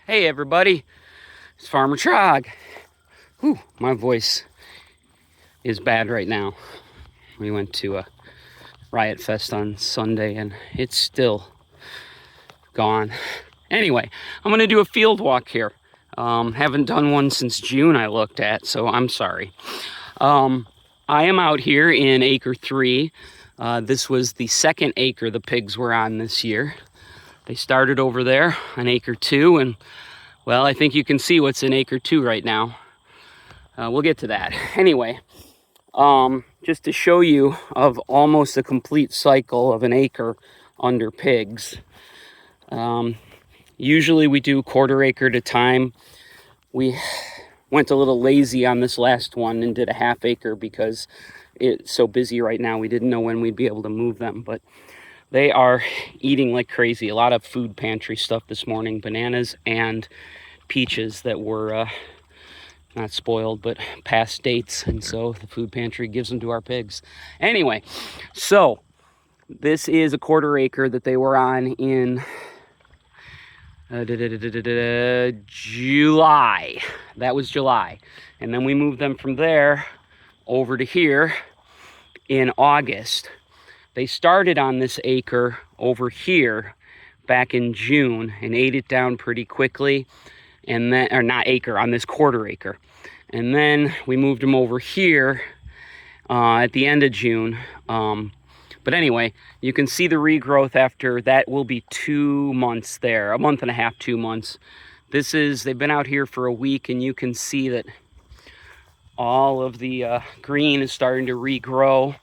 Hey everybody, it's FarmrTrogg. Whew, my voice is bad right now. We went to a Riot Fest on Sunday and it's still gone. Anyway, I'm gonna do a field walk here. Haven't done one since June I looked at, so I'm sorry. I am out here in acre 3. This was the second acre the pigs were on this year. They started over there on acre 2 and well, I think you can see what's in acre 2 right now. We'll get to that. Anyway, just to show you of almost a complete cycle of an acre under pigs. Usually we do quarter acre at a time. We went a little lazy on this last one and did a half acre because it's so busy right now. We didn't know when we'd be able to move them, but they are eating like crazy. A lot of food pantry stuff this morning, bananas and peaches that were not spoiled, but past dates. And so the food pantry gives them to our pigs. Anyway, so this is a quarter acre that they were on in July. That was July. And then we moved them from there over to here in August. They started on this acre over here back in June and ate it down pretty quickly. And then, or not acre, on this quarter acre. And then we moved them over here at the end of June. But anyway, you can see the regrowth after that will be 2 months there, a month and a half, 2 months. They've been out here for a week and you can see that all of the green is starting to regrow.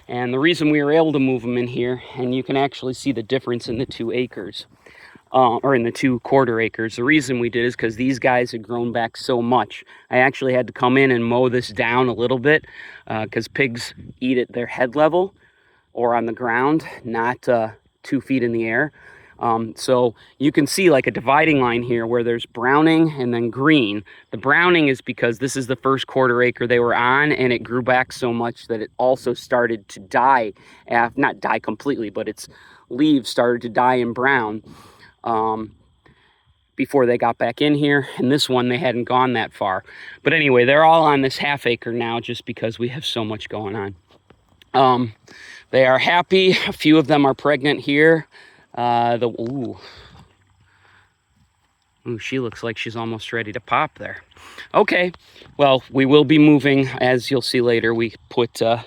And the reason we were able to move them in here, and you can actually see the difference in the 2 acres, or in the 2 quarter acres. The reason we did is because these guys had grown back so much. I actually had to come in and mow this down a little bit because pigs eat at their head level or on the ground, not 2 feet in the air. So you can see like a dividing line here where there's browning and then green. The browning is because this is the first quarter acre they were on and it grew back so much that it also started to die, not die completely, but its leaves started to die and brown before they got back in here. And this one, they hadn't gone that far. But anyway, they're all on this half acre now just because we have so much going on. They are happy. A few of them are pregnant here. Ooh, she looks like she's almost ready to pop there. Okay, well, we will be moving, as you'll see later. We put a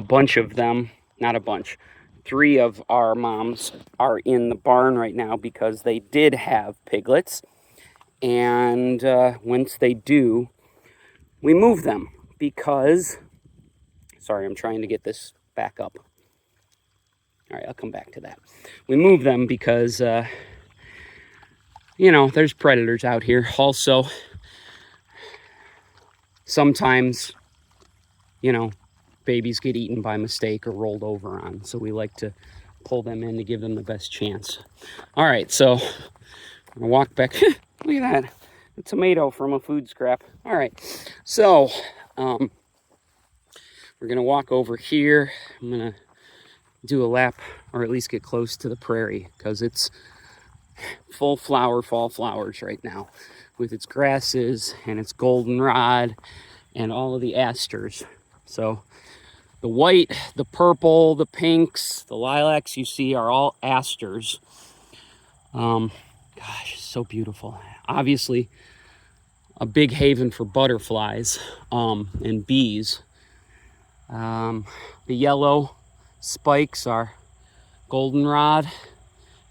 bunch of them, not a bunch, 3 of our moms are in the barn right now because they did have piglets. And once they do, we move them because, sorry, I'm trying to get this back up. All right, I'll come back to that. We move them because, you know, there's predators out here. Also, sometimes, you know, babies get eaten by mistake or rolled over on. So we like to pull them in to give them the best chance. All right, so I'm gonna walk back. Look at that, a tomato from a food scrap. All right, so we're gonna walk over here. I'm gonna do a lap, or at least get close to the prairie, because it's full flower, fall flowers right now, with its grasses and its goldenrod and all of the asters. So the white, the purple, the pinks, the lilacs you see are all asters. Gosh, so beautiful. Obviously a big haven for butterflies and bees. The yellow spikes are goldenrod.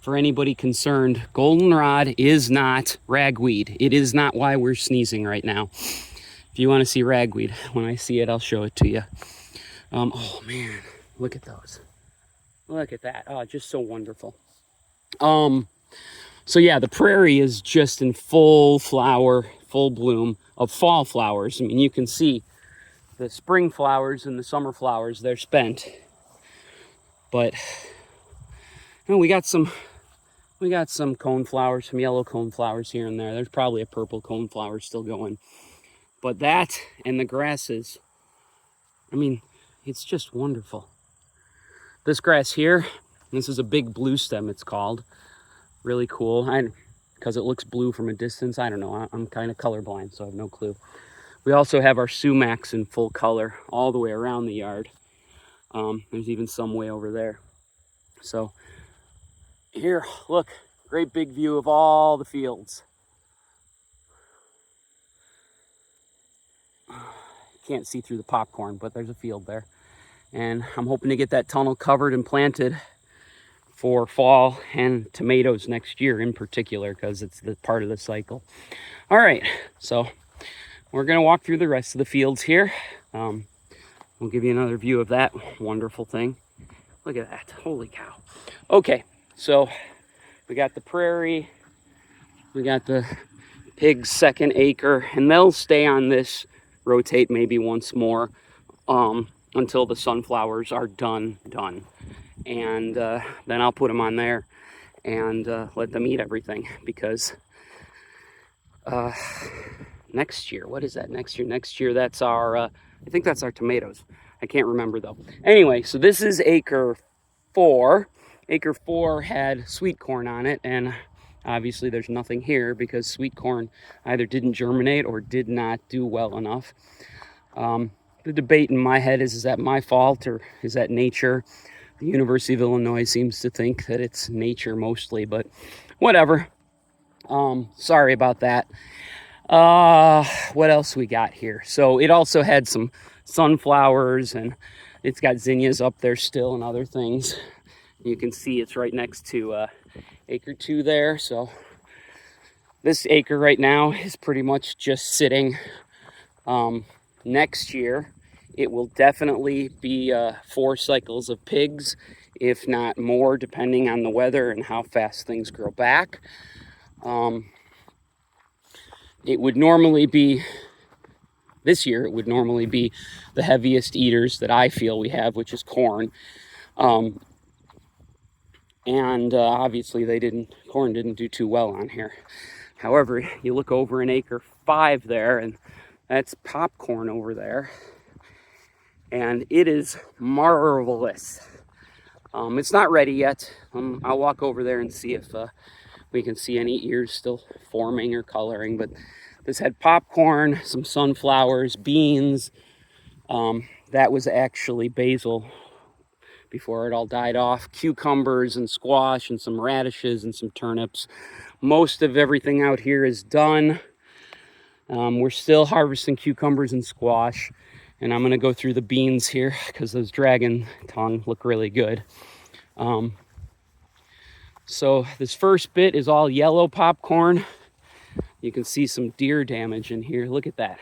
For anybody concerned, goldenrod is not ragweed. It is not why we're sneezing right now. If you want to see ragweed, when I see it, I'll show it to you. Oh man, look at those. Look at that. Oh, just so wonderful. So yeah, the prairie is just in full flower, full bloom of fall flowers. I mean, you can see the spring flowers and the summer flowers, they're spent. But you know, we got some cone flowers, some yellow cone flowers here and there. There's probably a purple cone flower still going. But that and the grasses, I mean, it's just wonderful. This grass here, this is a big blue stem, it's called. Really cool. I because it looks blue from a distance. I don't know, I'm kind of colorblind, so I have no clue. We also have our sumacs in full color all the way around the yard. There's even some way over there. So here, look, great big view of all the fields. Can't see through the popcorn, but there's a field there. And I'm hoping to get that tunnel covered and planted for fall and tomatoes next year in particular, because it's the part of the cycle. All right, so we're gonna walk through the rest of the fields here. We'll give you another view of that wonderful thing. Look at that, holy cow. Okay, so we got the prairie, we got the pig's second acre, and they'll stay on this, rotate maybe once more until the sunflowers are done. And then I'll put them on there and let them eat everything, because next year, what is that next year? Next year, that's our, I think that's our tomatoes. I can't remember though. Anyway, so this is acre 4. Acre 4 had sweet corn on it, and obviously there's nothing here because sweet corn either didn't germinate or did not do well enough. The debate in my head is that my fault or is that nature? The University of Illinois seems to think that it's nature mostly, but whatever. Sorry about that. What else we got here? So it also had some sunflowers, and it's got zinnias up there still and other things. You can see it's right next to acre 2 there. So this acre right now is pretty much just sitting. Next year, it will definitely be 4 cycles of pigs, if not more, depending on the weather and how fast things grow back. It would normally be, this year, it would normally be the heaviest eaters that I feel we have, which is corn. Obviously corn didn't do too well on here. However, you look over in acre 5 there, and that's popcorn over there. And it is marvelous. It's not ready yet. I'll walk over there and see if we can see any ears still forming or coloring. But this had popcorn, some sunflowers, beans. That was actually basil before it all died off. Cucumbers and squash and some radishes and some turnips. Most of everything out here is done. We're still harvesting cucumbers and squash. And I'm going to go through the beans here because those dragon tongue look really good. So this first bit is all yellow popcorn. You can see some deer damage in here. Look at that.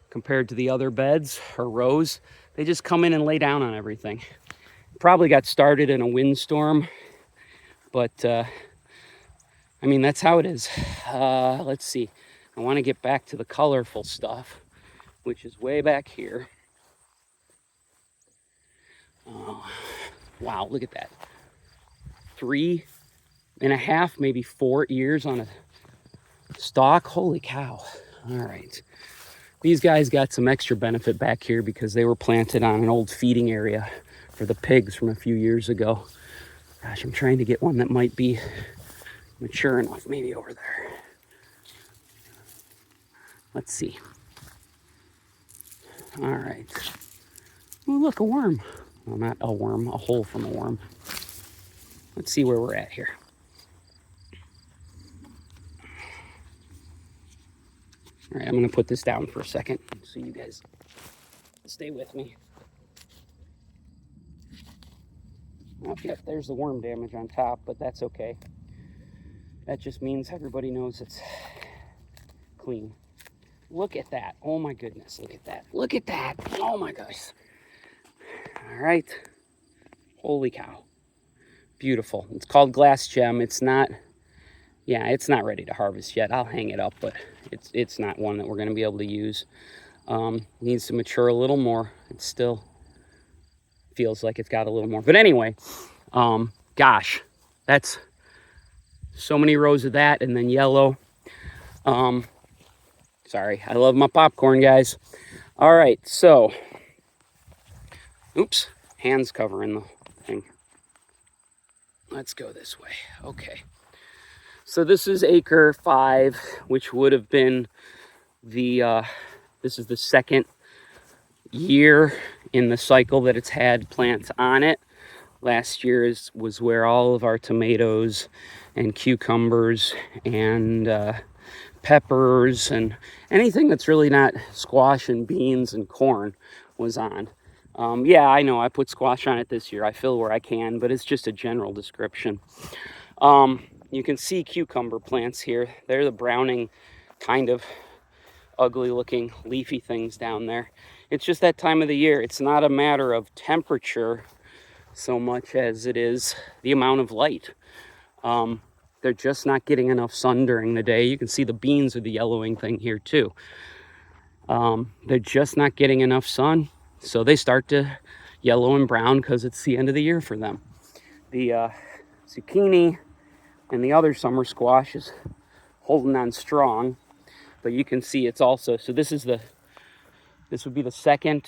Compared to the other beds or rows, they just come in and lay down on everything. Probably got started in a windstorm, but I mean, that's how it is. Let's see. I want to get back to the colorful stuff, which is way back here. Oh, wow, look at that. 3.5, maybe 4 ears on a stalk. Holy cow. All right. These guys got some extra benefit back here because they were planted on an old feeding area for the pigs from a few years ago. Gosh, I'm trying to get one that might be mature enough, maybe over there. Let's see. All right. Oh, look, a worm. Well, not a worm, a hole from a worm. Let's see where we're at here. All right, I'm going to put this down for a second so you guys stay with me. Oh, yep, there's the worm damage on top, but that's okay. That just means everybody knows it's clean. Look at that. Oh my goodness, look at that. Look at that. Oh my gosh. All right. Holy cow. Beautiful. It's called glass gem. It's not, yeah, it's not ready to harvest yet. I'll hang it up, but it's not one that we're going to be able to use. Needs to mature a little more. It still feels like it's got a little more. But anyway, gosh, that's so many rows of that, and then yellow. Sorry, I love my popcorn, guys. All right, so, oops, hands covering the thing. Let's go this way. Okay. So this is acre 5, which would have been the, this is the second year in the cycle that it's had plants on it. Last year was where all of our tomatoes and cucumbers and peppers and anything that's really not squash and beans and corn was on. Yeah, I know I put squash on it this year. I fill where I can, but it's just a general description. You can see cucumber plants here. They're the browning, kind of ugly looking leafy things down there. It's just that time of the year. It's not a matter of temperature so much as it is the amount of light. They're just not getting enough sun during the day. You can see the beans are the yellowing thing here too. They're just not getting enough sun, so they start to yellow and brown because it's the end of the year for them. The zucchini and the other summer squash is holding on strong, but you can see it's also, so this would be the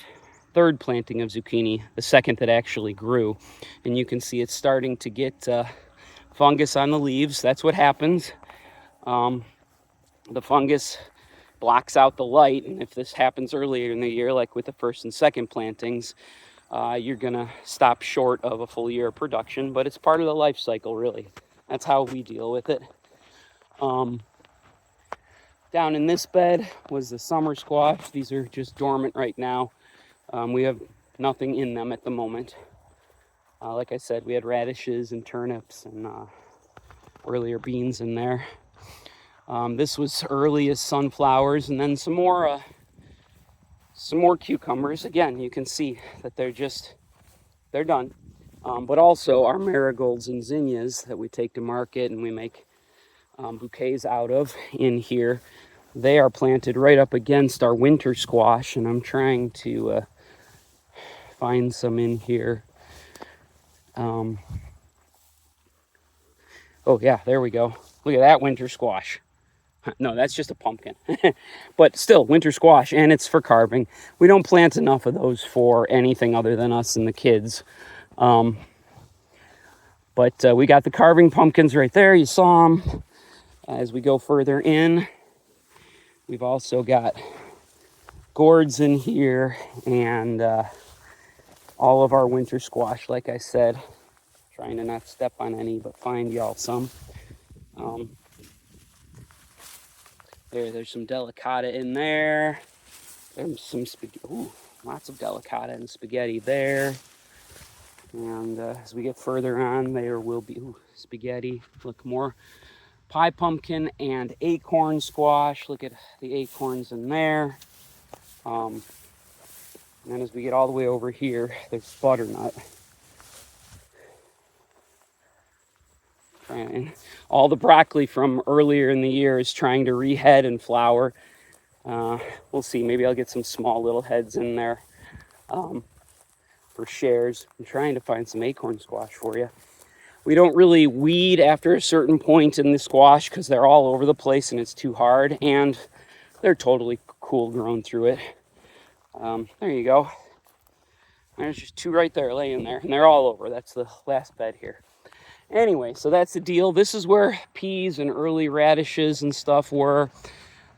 third planting of zucchini, the second that actually grew, and you can see it's starting to get fungus on the leaves. That's what happens. The fungus blocks out the light, and if this happens earlier in the year, like with the first and second plantings, you're gonna stop short of a full year of production, but it's part of the life cycle, really. That's how we deal with it. Down in this bed was the summer squash. These are just dormant right now. We have nothing in them at the moment. Like I said, we had radishes and turnips and earlier beans in there. This was early as sunflowers, and then some more cucumbers. Again, you can see that they're done. But also our marigolds and zinnias that we take to market and we make bouquets out of in here. They are planted right up against our winter squash, and I'm trying to find some in here. Oh yeah, there we go. Look at that winter squash. No, that's just a pumpkin. But still, winter squash, and it's for carving. We don't plant enough of those for anything other than us and the kids. But we got the carving pumpkins right there. You saw them. As we go further in, we've also got gourds in here and all of our winter squash, like I said. Trying to not step on any, but find y'all some. There's some delicata in there. There's some spaghetti. Ooh, lots of delicata and spaghetti there. And as we get further on, there will be spaghetti. Look, more pie pumpkin and acorn squash. Look at the acorns in there. And then as we get all the way over here, there's butternut. And all the broccoli from earlier in the year is trying to rehead and flower. We'll see. Maybe I'll get some small little heads in there for shares. I'm trying to find some acorn squash for you. We don't really weed after a certain point in the squash because they're all over the place and it's too hard, and they're totally cool grown through it. There you go. There's just two right there laying there, and they're all over. That's the last bed here. Anyway, so that's the deal. This is where peas and early radishes and stuff were.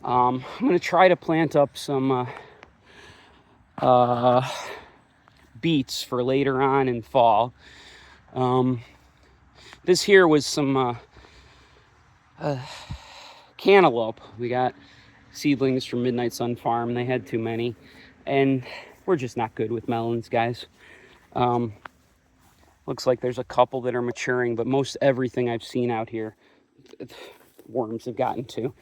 I'm going to try to plant up some beets for later on in fall. This here was some cantaloupe. We got seedlings from Midnight Sun Farm. They had too many, and we're just not good with melons, guys. Looks like there's a couple that are maturing, but most everything I've seen out here, worms have gotten to.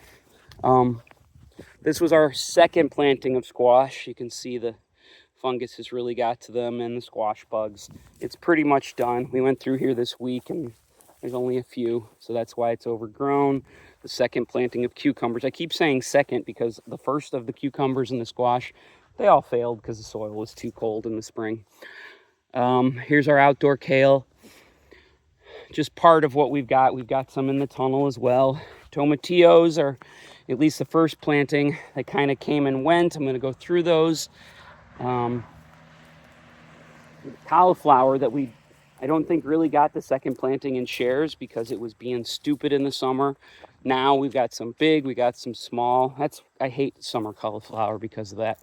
This was our second planting of squash. You can see the fungus has really got to them and the squash bugs. It's pretty much done. We went through here this week and there's only a few, so that's why it's overgrown. The second planting of cucumbers. I keep saying second because the first of the cucumbers and the squash, they all failed because the soil was too cold in the spring. Here's our outdoor kale. Just part of what we've got. We've got some in the tunnel as well. Tomatillos are at least the first planting. They kind of came and went. I'm going to go through those. Cauliflower that I I don't think really got the second planting in shares because it was being stupid in the summer. Now we've got some big, we got some small. I hate summer cauliflower because of that.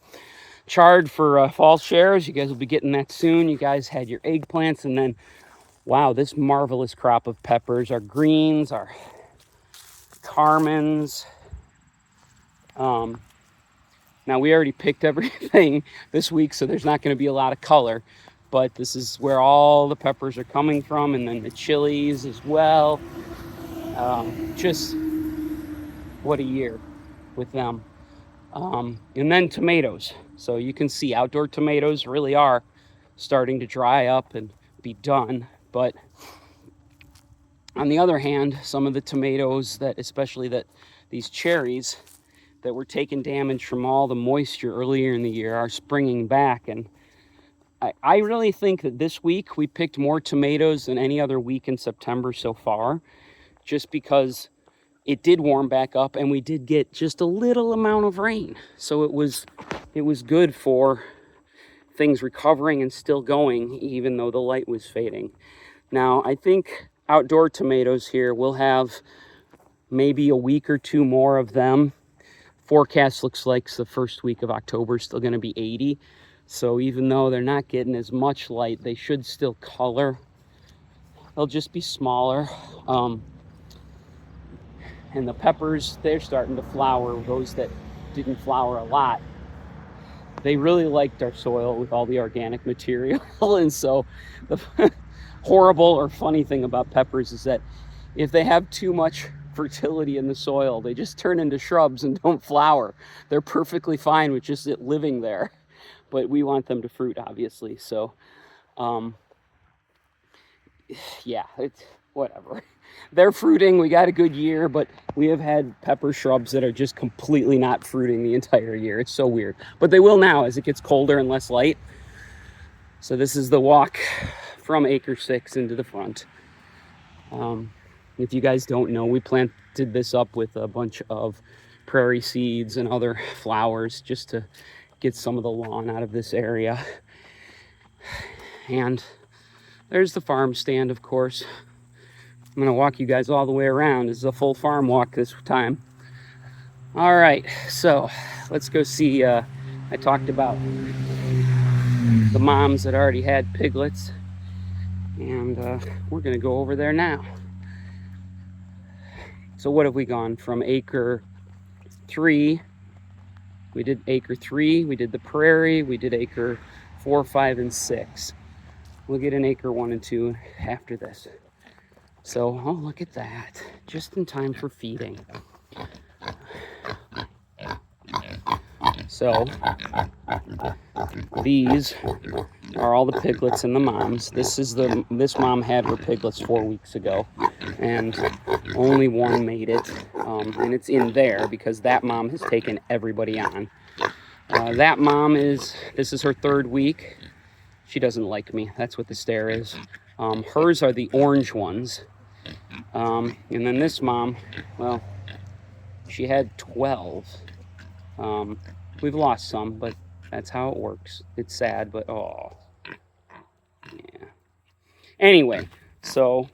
Chard for fall shares. You guys will be getting that soon. You guys had your eggplants, and then, wow, this marvelous crop of peppers. Our greens, our Carmens. Now we already picked everything this week, so there's not going to be a lot of color, but this is where all the peppers are coming from, and then the chilies as well. Just what a year with them. And then tomatoes. So you can see outdoor tomatoes really are starting to dry up and be done. But on the other hand, some of the tomatoes that, especially these cherries that were taking damage from all the moisture earlier in the year, are springing back. And I really think that this week we picked more tomatoes than any other week in September so far, just because it did warm back up and we did get just a little amount of rain. So it was good for things recovering and still going, even though the light was fading. Now, I think outdoor tomatoes here, we'll have maybe a week or two more of them. Forecast looks like the first week of October is still going to be 80. So even though they're not getting as much light, they should still color. They'll just be smaller. And the peppers, they're starting to flower. Those that didn't flower a lot, they really liked our soil with all the organic material. And so the horrible or funny thing about peppers is that if they have too much fertility in the soil, they just turn into shrubs and don't flower. They're perfectly fine with just it living there, but we want them to fruit, obviously. So yeah, it's whatever. They're fruiting. We got a good year, but we have had pepper shrubs that are just completely not fruiting the entire year. It's so weird, but they will now as it gets colder and less light. So this is the walk from acre 6 into the front. If you guys don't know, we planted this up with a bunch of prairie seeds and other flowers just to get some of the lawn out of this area. And there's the farm stand, of course. I'm going to walk you guys all the way around. This is a full farm walk this time. All right, so let's go see. I talked about the moms that already had piglets, and we're going to go over there now. So what have we gone from acre 3? We did acre 3, we did the prairie, we did acre 4, 5, and 6. We'll get in acre 1 and 2 after this. So, oh, look at that. Just in time for feeding. So, these are all the piglets and the moms. This mom had her piglets 4 weeks ago, and only one made it. And it's in there because that mom has taken everybody on. That mom this is her 3rd week. She doesn't like me. That's what the stare is. Hers are the orange ones. And then this mom, well, she had 12. We've lost some, but that's how it works. It's sad, but oh, yeah. Anyway, so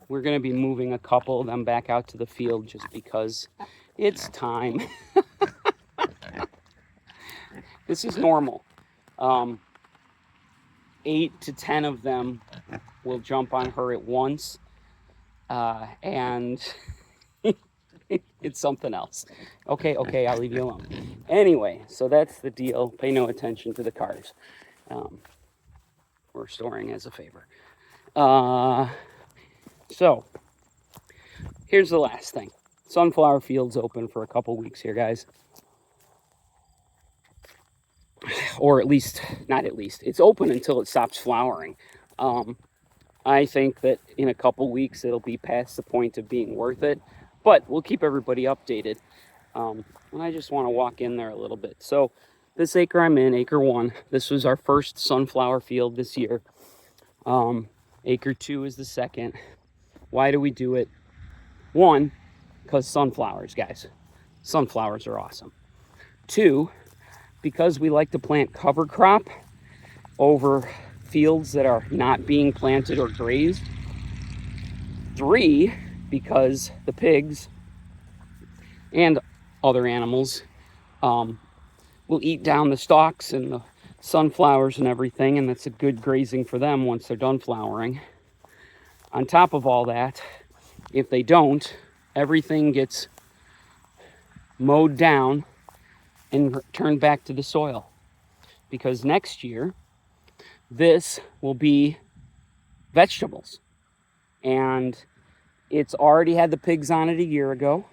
we're going to be moving a couple of them back out to the field just because it's time. This is normal. 8 to 10 of them will jump on her at once, and it's something else. Okay, I'll leave you alone. Anyway, so that's the deal. Pay no attention to the cars. We're storing as a favor. So here's the last thing. Sunflower field's open for a couple weeks here, guys. Or it's open until it stops flowering. I think that in a couple weeks it'll be past the point of being worth it, but we'll keep everybody updated. And I just want to walk in there a little bit. So this acre I'm in, acre 1, this was our first sunflower field this year. Acre 2 is the second. Why do we do it? 1, because sunflowers, guys. Sunflowers are awesome. 2, because we like to plant cover crop over fields that are not being planted or grazed. 3, because the pigs and other animals will eat down the stalks and the sunflowers and everything, and that's a good grazing for them once they're done flowering. On top of all that, if they don't, everything gets mowed down and turned back to the soil, because next year this will be vegetables, and it's already had the pigs on it a year ago.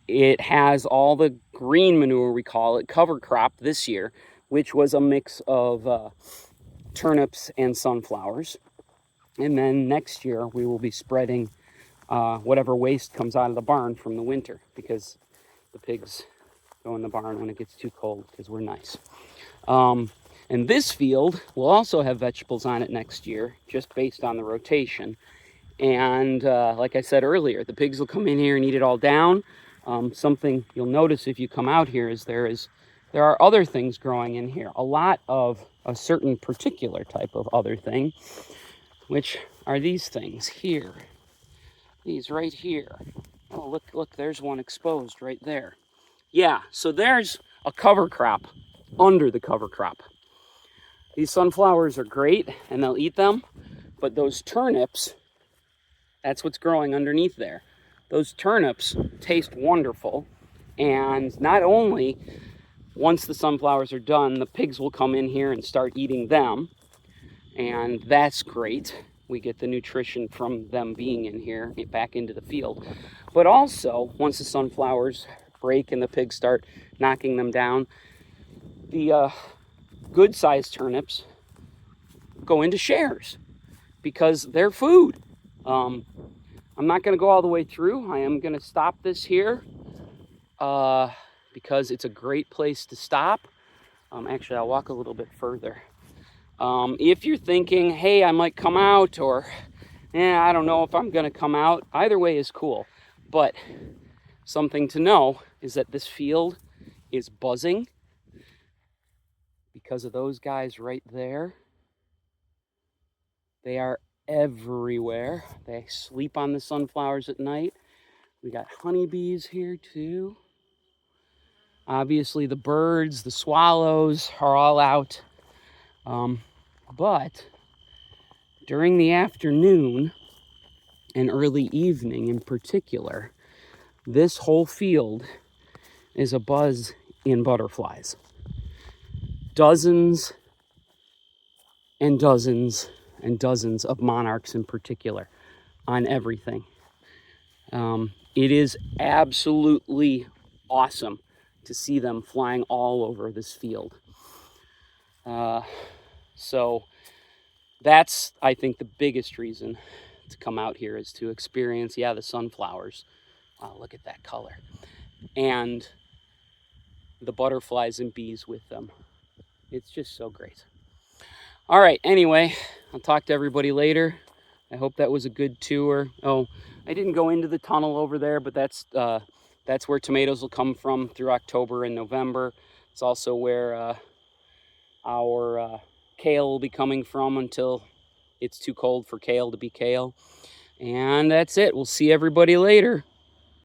It has all the green manure, we call it, cover crop this year, which was a mix of turnips and sunflowers. And then next year we will be spreading whatever waste comes out of the barn from the winter, because the pigs go in the barn when it gets too cold, because we're nice. And this field will also have vegetables on it next year, just based on the rotation. And like I said earlier, the pigs will come in here and eat it all down. Something you'll notice if you come out here is there are other things growing in here. A lot of a certain particular type of other thing, which are these things here. These right here. Oh, look, there's one exposed right there. Yeah, so there's a cover crop under the cover crop. These sunflowers are great and they'll eat them, but those turnips, that's what's growing underneath there. Those turnips taste wonderful, and not only once the sunflowers are done, the pigs will come in here and start eating them, and that's great. We get the nutrition from them being in here back into the field. But also, once the sunflowers break and the pigs start knocking them down, the good-sized turnips go into shares because they're food. I'm not going to go all the way through. I am going to stop this here because it's a great place to stop. Actually, I'll walk a little bit further. If you're thinking, hey, I might come out, or I don't know if I'm going to come out, either way is cool. But something to know is that this field is buzzing because of those guys right there. They are everywhere. They sleep on the sunflowers at night. We got honeybees here too. Obviously the birds, the swallows are all out. But during the afternoon and early evening in particular, this whole field is abuzz in butterflies. Dozens and dozens and dozens of monarchs in particular on everything. It is absolutely awesome to see them flying all over this field. So that's, I think, the biggest reason to come out here is to experience, the sunflowers. Wow, look at that color. And the butterflies and bees with them. It's just so great. All right, anyway, I'll talk to everybody later. I hope that was a good tour. Oh, I didn't go into the tunnel over there, but that's where tomatoes will come from through October and November. It's also where our kale will be coming from until it's too cold for kale to be kale. And that's it. We'll see everybody later.